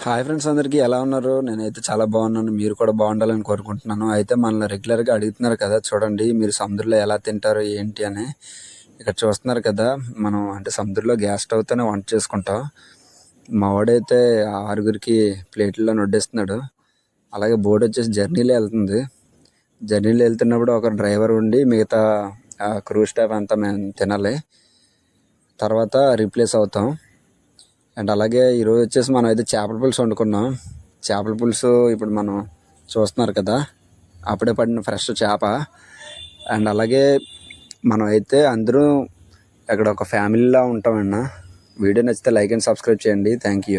Hi friends, అందరికీ ఎలా ఉన్నారు? నేనైతే చాలా బాగున్నాను. మీరు కూడా బాగుండాలని కోరుకుంటున్నాను. అయితే మనల్ని రెగ్యులర్గా అడుగుతున్నారు కదా, చూడండి మీరు సముద్రంలో ఎలా తింటారు ఏంటి అని. ఇక్కడ చూస్తున్నారు కదా, మనం అంటే సముద్రంలో గ్యాస్ స్టవ్తోనే వంట చేసుకుంటాం. మా వాడైతే ఆరుగురికి ప్లేట్లలో వడ్డిస్తున్నాడు. అలాగే బోట్ వచ్చేసి జర్నీలో వెళ్తుంది. జర్నీలో వెళ్తున్నప్పుడు ఒక డ్రైవర్ ఉండి మిగతా క్రూ స్టాఫ్ అంతా మేము తినాలి, తర్వాత రీప్లేస్ అవుతాం. అండ్ అలాగే ఈరోజు వచ్చేసి మనం అయితే చేపల పులుసు వండుకున్నాం. చేపల పులుసు ఇప్పుడు మనం చూస్తున్నారు కదా, అప్పుడే పడిన ఫ్రెష్ చేప. అండ్ అలాగే మనం అయితే అందరూ ఇక్కడ ఒక ఫ్యామిలీలా ఉంటామన్నా. వీడియో నచ్చితే లైక్ అండ్ సబ్స్క్రైబ్ చేయండి. Thank you.